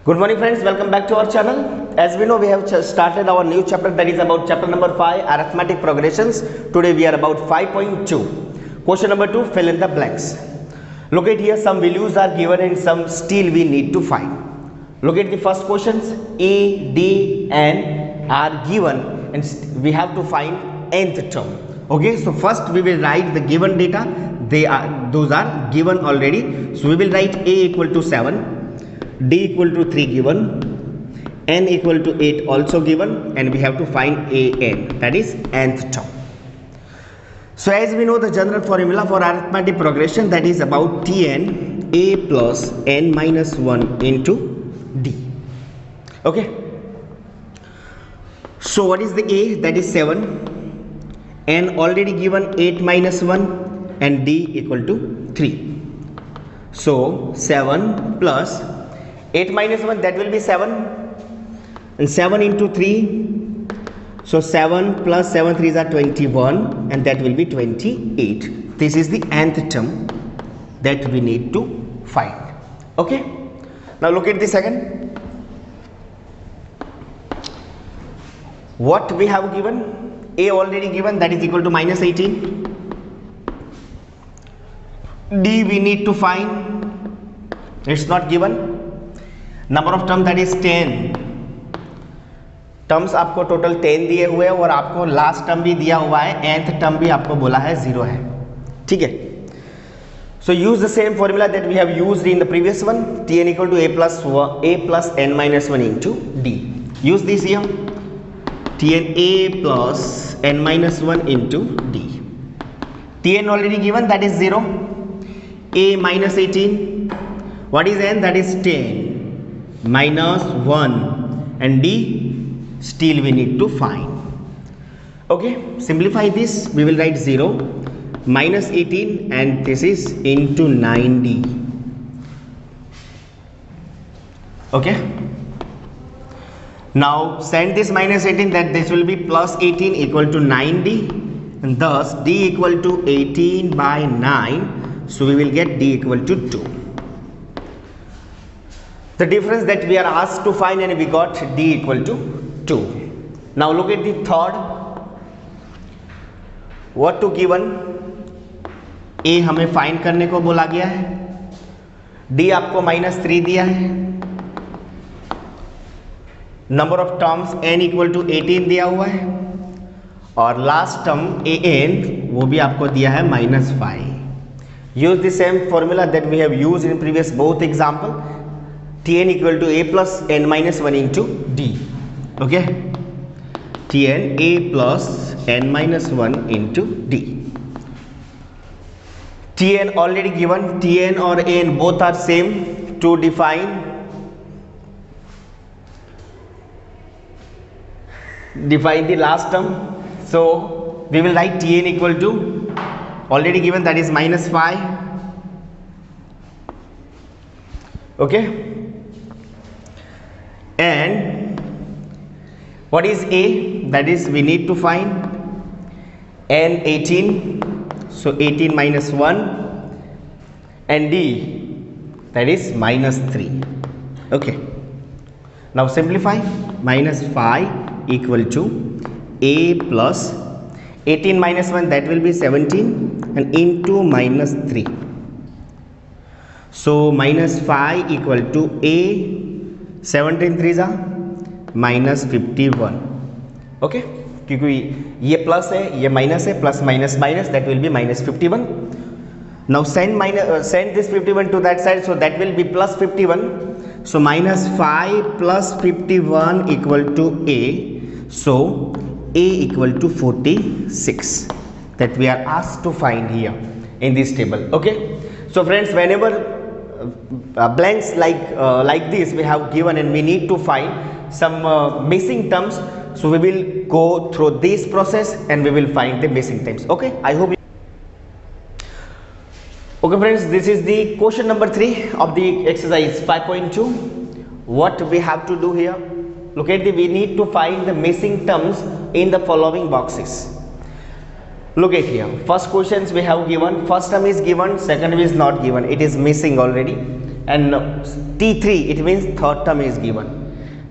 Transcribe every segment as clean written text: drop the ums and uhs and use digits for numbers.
Good morning friends, welcome back to our channel. As we know, we have started our new chapter, that is about chapter number 5, arithmetic progressions. Today we are about 5.2. Question number 2, fill in the blanks. Look at here, some values are given and some still we need to find. Look at the first questions. A, D, N are given and we have to find nth term. Okay, so first we will write the given data. Those are given already. So we will write A equal to 7. D equal to 3 given, N equal to 8 also given, and we have to find An, that is nth term. So as we know the general formula for arithmetic progression, that is about Tn A plus N minus 1 into D. Okay. So what is the A? That is 7. N already given 8 minus 1 and D equal to 3. So 7 plus 8 minus 1, that will be 7, and 7 into 3, so 7 plus 7 3s are 21, and that will be 28. This is the nth term that we need to find. Okay, now look at the second. What we have given? A already given, that is equal to minus 18. D we need to find, it's not given. Number of term that is 10. Terms आपको total 10 दिए हुए हैं और आपको last term भी दिया हुआ है, nth टर्म भी आपको बोला है 0 है. ठीक है. So use the same formula that we have used in the previous one. Tn equal to a plus n minus 1 into d. Use this here. Tn a plus n minus 1 into d. Tn already given, that is 0. A minus 18. What is n? That is 10. Minus 1 and D still we need to find. Okay, simplify this. We will write 0 minus 18 and this is into 9D. Okay, now send this minus 18, that this will be plus 18 equal to 9D, and thus D equal to 18 by 9. So we will get D equal to 2. The difference that we are asked to find, and we got D equal to 2. Now look at the third. What to given? A हमें find करने को बोला गया है. D आपको -3 दिया है. Number of terms n equal to 18 दिया हुआ है, और लास्ट टर्म An वो भी आपको दिया है -5. Use the same formula that we have used in previous both example. Tn equal to a plus n minus 1 into d. Okay, Tn a plus n minus 1 into d. Tn already given. Tn or n both are same. To define the last term, so we will write Tn equal to already given, that is -5. Okay, and what is A? That is we need to find n 18, so 18 minus 1, and D that is -3. Okay, now simplify. -5 equal to A plus 18 minus 1, that will be 17, and into -3. So -5 equal to A 17 3s are -51. Okay, क्योंकि ये plus है ये minus है, plus minus minus, that will B -51. Now send this 51 to that side, so that will be +51. So -5 plus 51 equal to A. So A equal to 46, that we are asked to find here in this table. Okay, so friends, whenever blanks like this we have given and we need to find some missing terms, so we will go through this process and we will find the missing terms. Okay, I hope okay friends, this is the question number 3 of the exercise 5.2. What we have to do here? Look at we need to find the missing terms in the following boxes. Look at here, first questions we have given, first term is given, second term is not given, it is missing already. and T3 it means third term is given.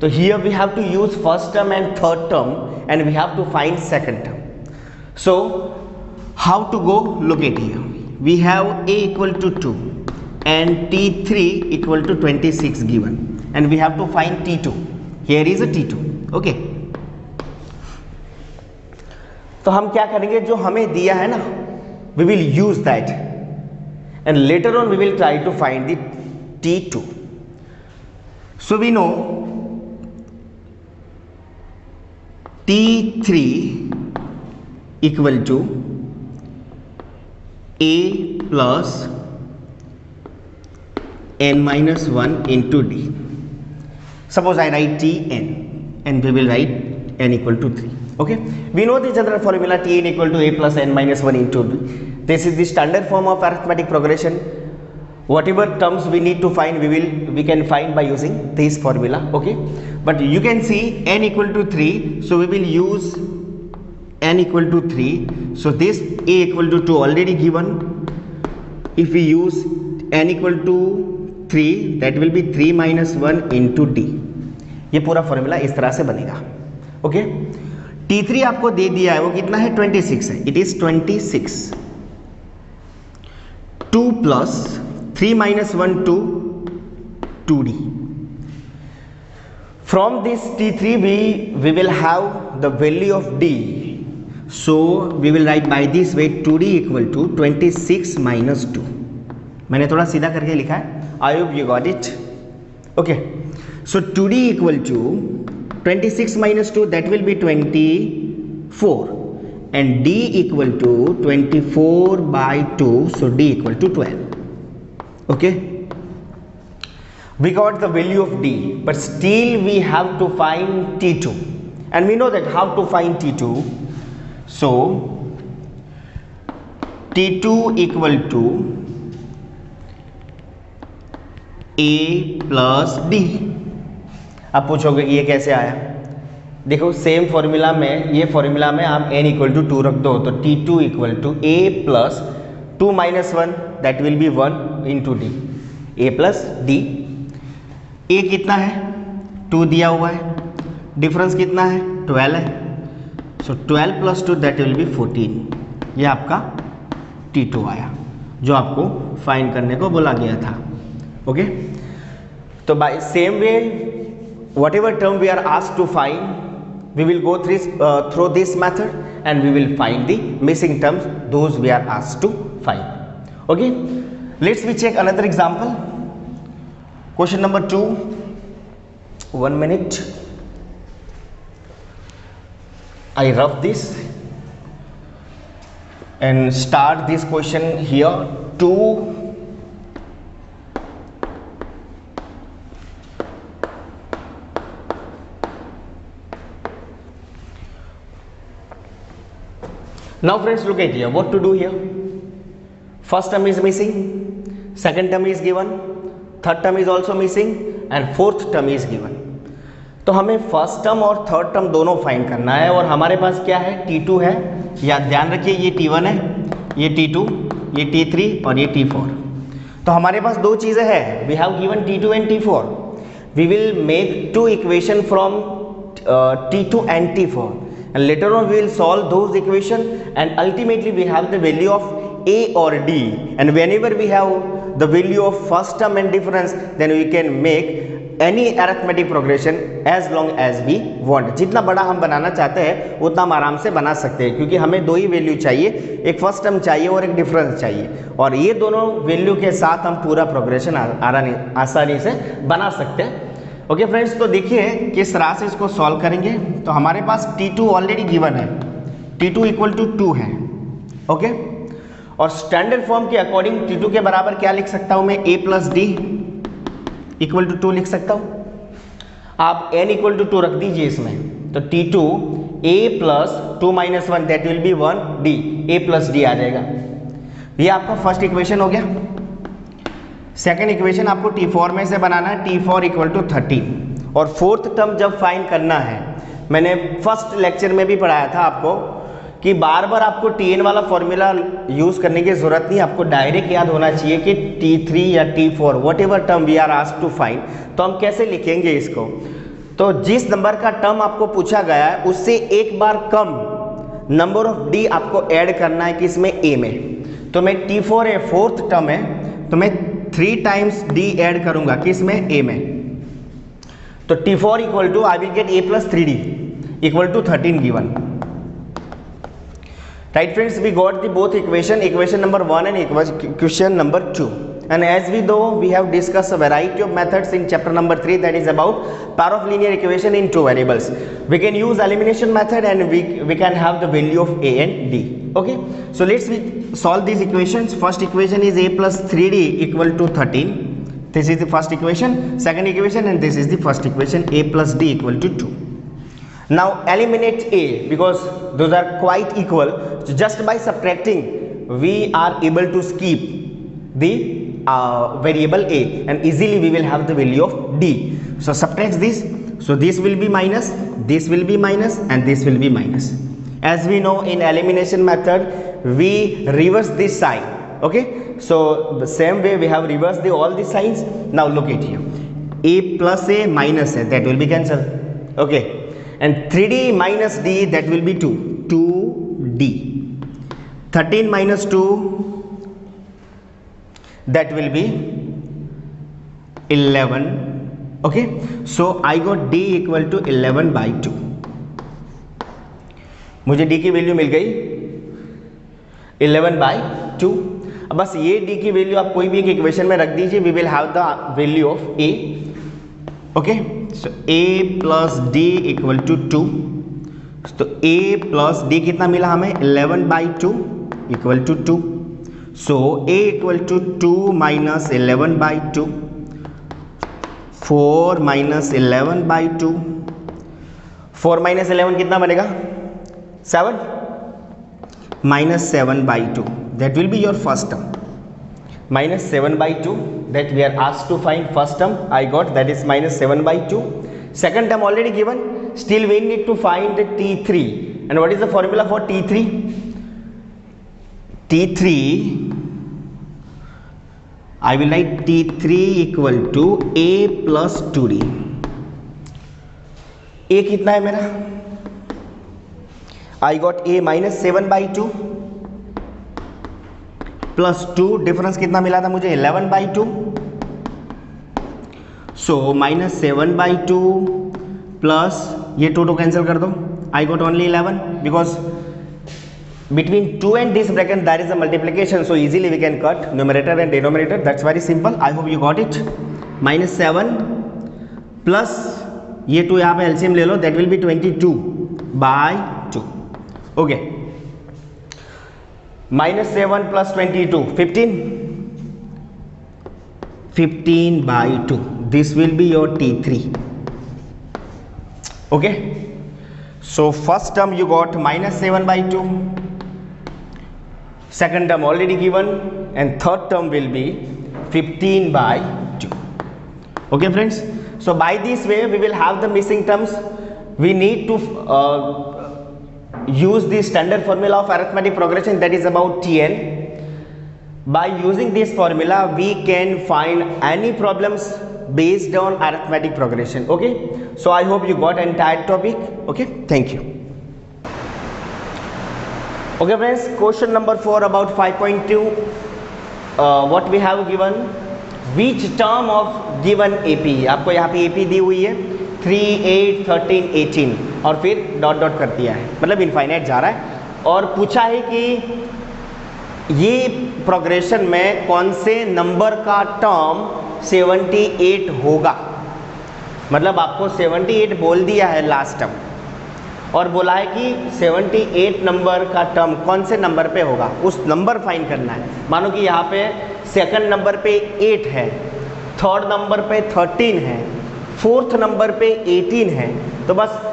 So here we have to use first term and third term and we have to find second term. So how to go? Look at here. We have A equal to 2 and T3 equal to 26 given and we have to find T2. Here is a T2. Okay. तो हम क्या करेंगे, जो हमें दिया है ना, we will use that and later on we will try to find the T2. So we know T3 equal to A plus n minus 1 into D. Suppose I write Tn and we will write n equal to 3. Okay, we know the general formula Tn equal to A plus n minus 1 into D. This is the standard form of arithmetic progression. Whatever terms we need to find, we can find by using this formula. Okay, but you can see n equal to 3, so we will use n equal to 3. So this A equal to 2 already given. If we use n equal to 3, that will be 3 minus 1 into D. ये पूरा formula इस तरह से बनेगा. Okay, T3 आपको दे दिया है, वो कितना है? 26 है. It is 26. 2 plus 3 minus 1 to 2D. From this T3 we will have the value of D. So we will write by this way 2D equal to 26 minus 2. मैंने थोड़ा सीधा करके लिखा है. I hope you got it. Okay. So 2D equal to 26 minus 2, that will be 24, and D equal to 24 by 2, so D equal to 12. Okay, we got the value of D, but still we have to find T2, and we know that how to find T2. So T2 equal to A plus D. आप पूछोगे ये कैसे आया? देखो, same formula में, ये formula में आप n इक्वल टू 2 रख दो, तो T2 equal to A plus 2 minus 1, that will be 1 into D. A plus D. A कितना है? 2 दिया हुआ है. डिफरेंस कितना है? 12 है. सो 12 प्लस 2 दैट विल बी 14. ये आपका T2 आया, जो आपको फाइंड करने को बोला गया था. ओके, तो by same way whatever term we are asked to find, we will go through this method and we will find the missing terms, those we are asked to find. Okay, let's we check another example. Question number 2. 1 minute, I rough this and start this question here. 2 Now friends, look at here, what to do here. First term is missing, second term is given, third term is also missing and fourth term is given. तो हमें first term और third term दोनों find करना है और हमारे पास क्या है? T2 है. या ध्यान रखिए, ये T1 है, ये T2, ये T3 और ये T4. तो हमारे पास दो चीज़ें हैं. We have given T2 and T4. We will make 2 equation from T2 and T4. And later on we will solve those equation and ultimately we have the value of A or D, and whenever we have the value of first term and difference, then we can make any arithmetic progression as long as we want. जितना बड़ा हम बनाना चाहते हैं उतना हम आराम से बना सकते हैं, क्योंकि हमें दो ही वैल्यू चाहिए, एक फर्स्ट टर्म चाहिए और एक डिफरेंस चाहिए, और ये दोनों वैल्यू के साथ हम पूरा प्रोग्रेशन आसानी से बना सकते हैं. ओके फ्रेंड्स, तो देखिए किस तरह से इसको सॉल्व करेंगे. तो हमारे पास T2 ऑलरेडी गिवन है, T2 इक्वल टू 2 है. ओके, और स्टैंडर्ड फॉर्म के अकॉर्डिंग T2 के बराबर क्या लिख सकता हूं मैं? A plus D equal to 2 लिख सकता हूं. आप n इक्वल टू 2 रख दीजिए इसमें, तो T2 A plus 2 minus 1 that will be 1 D. A plus D आ जाएगा. ये आपका फर्स्ट इक्वेशन हो गया. सेकेंड इक्वेशन आपको T4 में से बनाना है, T4 इक्वल टू 13. और फोर्थ टर्म जब फाइंड करना है, मैंने फर्स्ट लेक्चर में भी पढ़ाया था आपको कि बार बार आपको Tn वाला फॉर्मूला यूज़ करने की ज़रूरत नहीं, आपको डायरेक्ट याद होना चाहिए कि T3 या T4 whatever term we are asked to find, तो हम कैसे लिखेंगे इसको। तो जिस नंबर का टर्म आपको पूछा गया है उससे एक बार कम नंबर ऑफ डी आपको ऐड करना है किसमें, ए में। तो मैं T4 है, फोर्थ टर्म है, तो मैं 3 टाइम्स डी ऐड करूंगा किसमें, ए में। तो T4 equal to I will get a plus 3d equal to 13 given. Right friends, we got the both equation number 1 and equation number 2. And as we know, we have discussed a variety of methods in chapter number 3, that is about power of linear equation in two variables. We can use elimination method and we can have the value of a and d. Okay, so let's solve these equations. First equation is a plus 3d equal to 13. This is the first equation. Second equation, and this is the first equation, a plus d equal to 2. Now eliminate a because those are quite equal. So just by subtracting we are able to skip the variable a and easily we will have the value of d. So subtract this. So this will be minus, this will be minus, and this will be minus. As we know, in elimination method we reverse this sign. Okay, so the same way we have reversed all the signs. Now look at here, a plus a minus a, that will be cancelled. Okay, and 3d minus d, that will be 2, 2d. 13 minus 2, that will be 11. Okay, so I got d equal to 11 by 2. मुझे d की value मिल गई 11 by 2. अब बस ये d की value आप कोई भी एक इक्वेशन में रख दीजिए, we will have the value of a. Okay, so a plus d equal to 2. तो a plus d कितना मिला हमें, 11 by 2 equal to 2. So a equal to 2 minus 11 by 2. 4 minus 11 by 2. 4 minus 11 कितना बनेगा, 7 minus 7 by 2. That will be your first term. Minus 7 by 2, that we are asked to find. First term I got, that is minus 7 by 2. Second term already given, still we need to find the T3. And what is the formula for T3? T3, I will write T3 equal to a plus 2d. a कितना है मेरा, I got a minus 7 by 2 plus 2, difference कितना मिला था मुझे, 11 by 2. So minus 7 by 2 plus ये 2 cancel कर दो, I got only 11 because between 2 and this bracket there is a multiplication, so easily we can cut numerator and denominator. That's very simple. I hope you got it. minus 7 plus ये 2 यहाँ पे LCM ले लो, that will be 22 by 2. okay, minus 7 plus 22, 15. 15 by 2. This will be your T3. Okay, so first term you got minus 7 by 2. Second term already given, and third term will be 15 by 2. Okay friends, so by this way we will have the missing terms. We need to use the standard formula of arithmetic progression, that is about Tn. By using this formula we can find any problems based on arithmetic progression. Okay, so I hope you got entire topic. Okay, thank you. Okay friends, question number 4 about 5.2. What we have given, which term of given AP, आपको यहाँ पे AP दी हुई है 3, 8, 13, 18 और फिर dot dot कर दिया है, मतलब इनफाइनाइट जा रहा है, और पूछा है कि ये प्रोग्रेशन में कौन से नंबर का टर्म 78 होगा। मतलब आपको 78 बोल दिया है लास्ट टर्म, और बोला है कि 78 नंबर का टर्म कौन से नंबर पे होगा, उस नंबर फाइंड करना है। मानो कि यहाँ पे सेकंड नंबर पे 8 है, थर्ड नंबर पे 13 है, फोर्थ नंबर पे 18 है, तो बस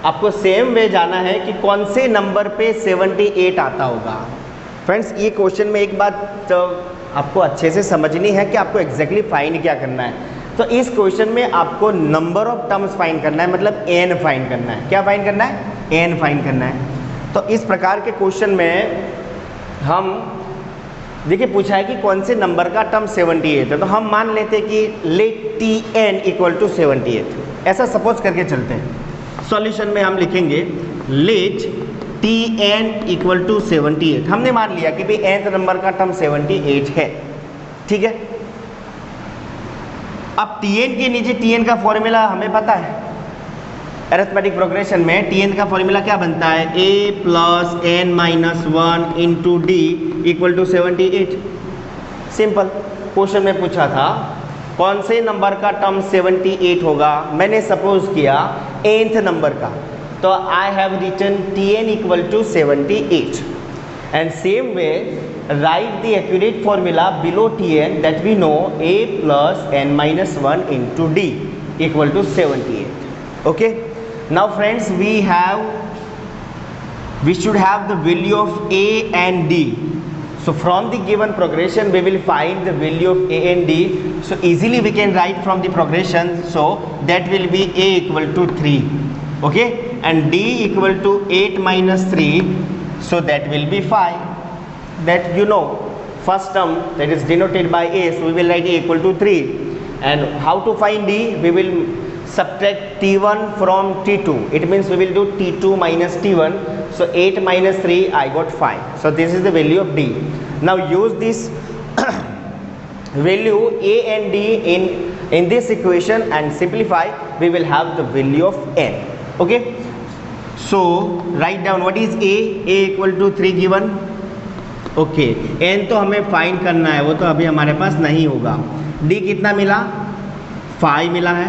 आपको सेम वे जाना है कि कौन से नंबर पे 78 आता होगा। फ्रेंड्स, ये क्वेश्चन में एक बात तो आपको अच्छे से समझनी है कि आपको एग्जैक्टली फाइंड क्या करना है। तो इस क्वेश्चन में आपको नंबर ऑफ टर्म्स फाइंड करना है, मतलब एन फाइंड करना है। क्या फाइंड करना है? एन फाइंड करना है। तो इस प्रकार के क्वेश्चन में हम देखिए पूछा है कि कौन से नंबर का टर्म 78 है, तो हम मान लेते हैं कि लेट Tn इक्वल टू 78, ऐसा सपोज करके चलते हैं। सॉल्यूशन में हम लिखेंगे लेट Tn इक्वल टू 78। हमने मान लिया कि भाई nth नंबर का टर्म 78 है, ठीक है। अब Tn के नीचे Tn का फॉर्मूला हमें पता है, अरिथमेटिक प्रोग्रेशन में Tn का फॉर्मूला क्या बनता है, a plus n minus 1 into D equal to 78। Simple. Question में पूछा था कौन से नंबर का टर्म 78 होगा, मैंने सपोज किया nth नंबर का, तो I have written Tn equal to 78 and same way write the accurate formula below Tn that we know a plus n minus 1 into d equal to 78. Okay, now friends we should have the value of a and d. So from the given progression we will find the value of a and d. So easily we can write from the progression, so that will be a equal to 3, okay, and d equal to 8 minus 3, so that will be 5. That you know, first term that is denoted by a, so we will write a equal to 3. And how to find d? We will subtract t1 from t2. It means we will do t2 minus t1. So 8 minus 3, I got 5. So this is the value of d. Now use this value a and d in this equation and simplify. We will have the value of n. Okay. So write down what is a. A equal to 3 given. Okay, n तो हमें find करना है, वो तो अभी हमारे पास नहीं होगा। d कितना मिला, 5 मिला है,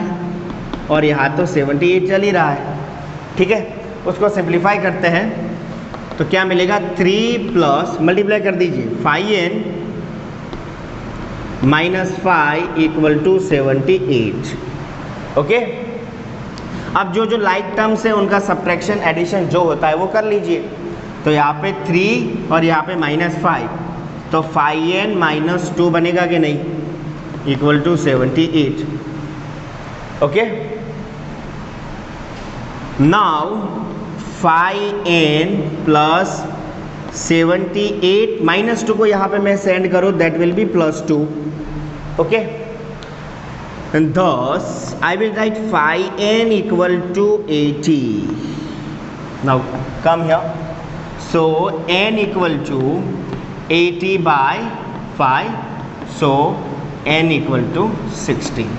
और यहाँ तो 78 चल ही रहा है, ठीक है। उसको सिंप्लीफाई करते हैं तो क्या मिलेगा, 3 प्लस मल्टीप्लाई कर दीजिए 5n minus 5 equal to 78। Okay, अब जो लाइक टर्म्स है उनका सब्ट्रैक्शन एडिशन जो होता है वो कर लीजिए। तो यहाँ पे 3 और यहाँ पे -5, तो 5n माइनस 2 बनेगा कि नहीं, equal to 78। Okay, now 5n plus 78 minus 2 को यहाँ पे मैं सेंड करूँ, that will be +2। Okay, and thus I will write 5n equal to 80. Now come here. So n equal to 80 by 5, so n equal to 16.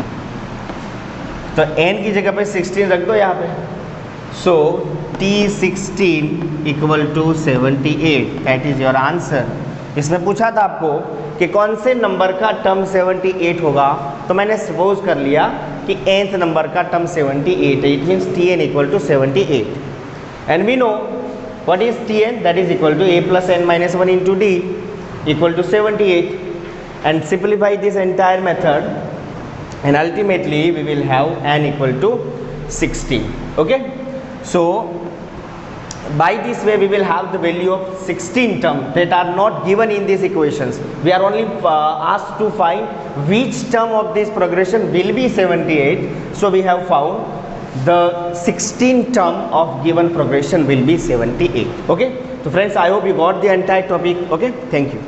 तो n की जगह पे 16 रख दो यहाँ पे। So T16 equal to 78, that is your answer. इसमें पूछा था आपको कि कौन से नंबर का टर्म 78 होगा, तो मैंने सपोज कर लिया कि nth नंबर का टर्म 78 है। It means Tn equal to 78 and we know what is Tn, that is equal to a plus n minus 1 into d equal to 78, and simplify this entire method and ultimately we will have n equal to 16. Okay, so by this way we will have the value of 16 terms that are not given in these equations. We are only asked to find which term of this progression will be 78, so we have found the 16th term of given progression will be 78. Okay, so friends, I hope you got the entire topic. Okay, thank you.